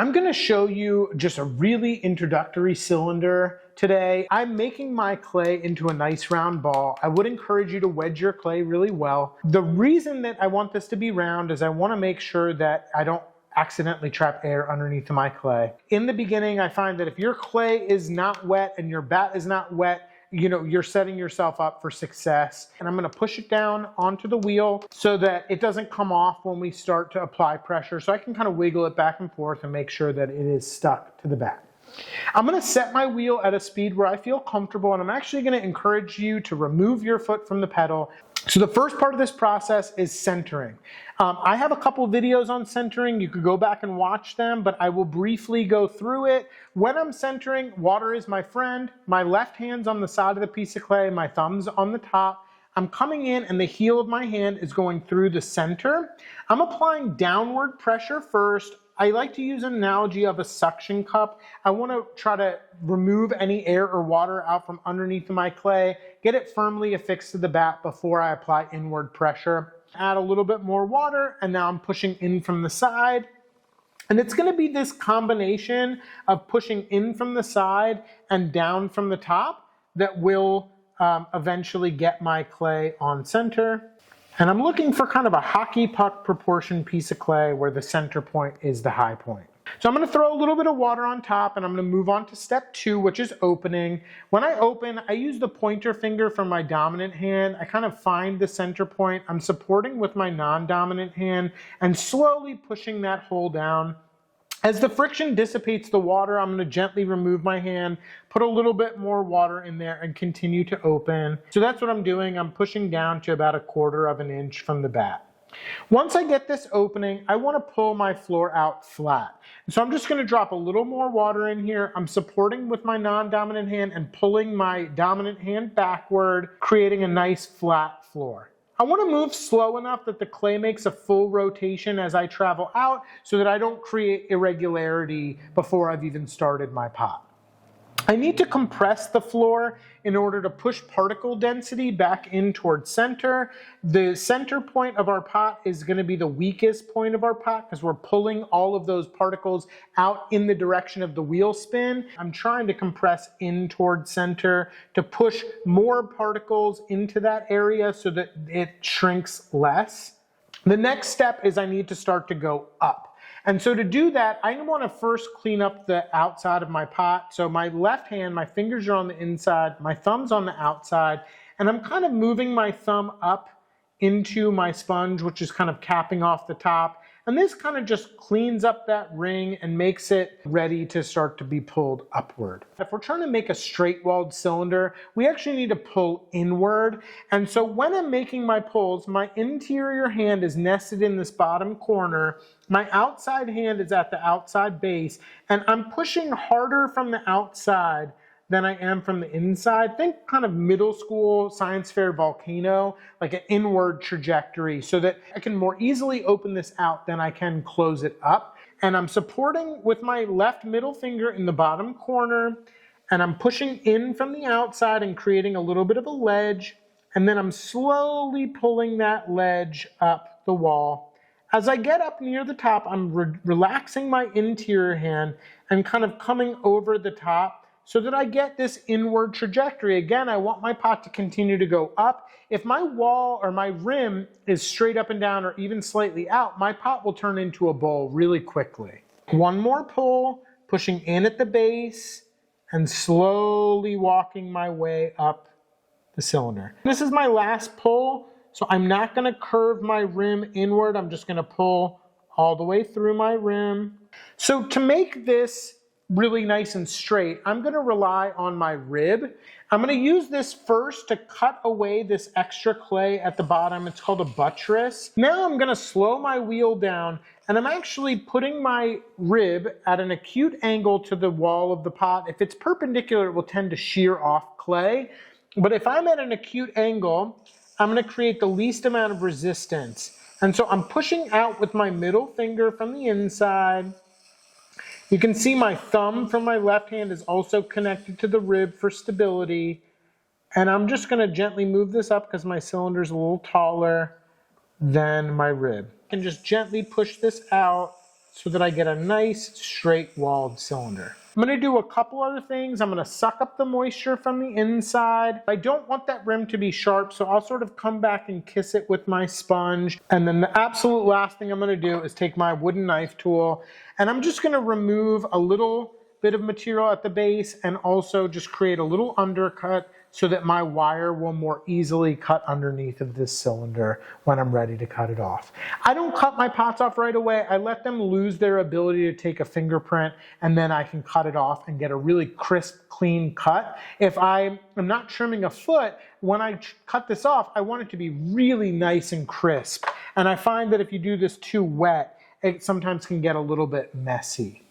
I'm gonna show you just a really introductory cylinder today. I'm making my clay into a nice round ball. I would encourage you to wedge your clay really well. The reason that I want this to be round is I wanna make sure that I don't accidentally trap air underneath my clay. In the beginning, I find that if your clay is not wet and your bat is not wet, you're setting yourself up for success. And I'm gonna push it down onto the wheel so that it doesn't come off when we start to apply pressure. So I can kind of wiggle it back and forth and make sure that it is stuck to the bat. I'm gonna set my wheel at a speed where I feel comfortable, and I'm actually gonna encourage you to remove your foot from the pedal. So the first part of this process is centering. I have a couple videos on centering. You could go back and watch them, but I will briefly go through it. When I'm centering, water is my friend. My left hand's on the side of the piece of clay, my thumb's on the top. I'm coming in and the heel of my hand is going through the center. I'm applying downward pressure first. I like to use an analogy of a suction cup. I want to try to remove any air or water out from underneath my clay, get it firmly affixed to the bat before I apply inward pressure. Add a little bit more water, and now I'm pushing in from the side. And it's going to be this combination of pushing in from the side and down from the top that will eventually get my clay on center. And I'm looking for kind of a hockey puck proportion piece of clay where the center point is the high point. So I'm going to throw a little bit of water on top, and I'm going to move on to step 2, which is opening. When I open, I use the pointer finger from my dominant hand. I kind of find the center point. I'm supporting with my non-dominant hand and slowly pushing that hole down. As the friction dissipates the water, I'm going to gently remove my hand, put a little bit more water in there, and continue to open. So that's what I'm doing. I'm pushing down to about 1/4 inch from the bat. Once I get this opening, I want to pull my floor out flat. So I'm just going to drop a little more water in here. I'm supporting with my non-dominant hand and pulling my dominant hand backward, creating a nice flat floor. I want to move slow enough that the clay makes a full rotation as I travel out so that I don't create irregularity before I've even started my pot. I need to compress the floor in order to push particle density back in towards center. The center point of our pot is going to be the weakest point of our pot because we're pulling all of those particles out in the direction of the wheel spin. I'm trying to compress in towards center to push more particles into that area so that it shrinks less. The next step is I need to start to go up. And so to do that, I want to first clean up the outside of my pot. So my left hand, my fingers are on the inside, my thumb's on the outside, and I'm kind of moving my thumb up into my sponge, which is kind of capping off the top. And this kind of just cleans up that ring and makes it ready to start to be pulled upward. If we're trying to make a straight-walled cylinder, we actually need to pull inward. And so when I'm making my pulls, my interior hand is nested in this bottom corner. My outside hand is at the outside base, and I'm pushing harder from the outside than I am from the inside. Think kind of middle school science fair volcano, like an inward trajectory, so that I can more easily open this out than I can close it up. And I'm supporting with my left middle finger in the bottom corner, and I'm pushing in from the outside and creating a little bit of a ledge, and then I'm slowly pulling that ledge up the wall. As I get up near the top, I'm relaxing my interior hand and kind of coming over the top so that I get this inward trajectory. Again, I want my pot to continue to go up. If my wall or my rim is straight up and down or even slightly out, my pot will turn into a bowl really quickly. One more pull, pushing in at the base and slowly walking my way up the cylinder. This is my last pull, so I'm not going to curve my rim inward. I'm just going to pull all the way through my rim. So to make this really nice and straight, I'm going to rely on my rib. I'm going to use this first to cut away this extra clay at the bottom. It's called a buttress. Now I'm going to slow my wheel down, and I'm actually putting my rib at an acute angle to the wall of the pot. If it's perpendicular, it will tend to shear off clay. But if I'm at an acute angle, I'm going to create the least amount of resistance. And so I'm pushing out with my middle finger from the inside. You can see my thumb from my left hand is also connected to the rib for stability. And I'm just going to gently move this up because my cylinder is a little taller than my rib. I can just gently push this out so that I get a nice straight walled cylinder. I'm going to do a couple other things. I'm going to suck up the moisture from the inside. I don't want that rim to be sharp, so I'll sort of come back and kiss it with my sponge. And then the absolute last thing I'm going to do is take my wooden knife tool, and I'm just going to remove a little bit of material at the base and also just create a little undercut so that my wire will more easily cut underneath of this cylinder when I'm ready to cut it off. I don't cut my pots off right away. I let them lose their ability to take a fingerprint, and then I can cut it off and get a really crisp, clean cut. If I am not trimming a foot, when I cut this off, I want it to be really nice and crisp. And I find that if you do this too wet, it sometimes can get a little bit messy.